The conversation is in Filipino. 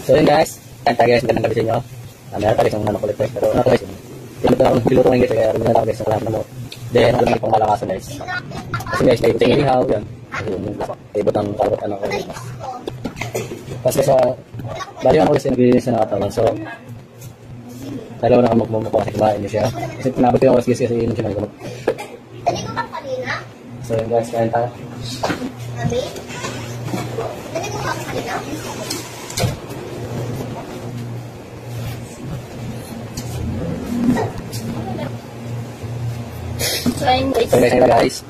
So yun guys, kain tayo guys, magandang gabi sa inyo. Meron tayo isang manok ulit guys, pero ano guys, piluto ngayon guys, kaya rin na ako guys, nakalap na mo. Then, alam niyo pang malakasan guys. Kasi guys, may puting inihaw, yan. Kasi yung ibot ang karot, ano ko guys. Kasi sa, bali ako kasi nagbibigay sa nakatawan, so, dalawa na magmumukha kasi kumain niyo siya. Kasi pinabot ko yung oras kasi inom siya ng gamot. So yun guys, kain tayo. So guys,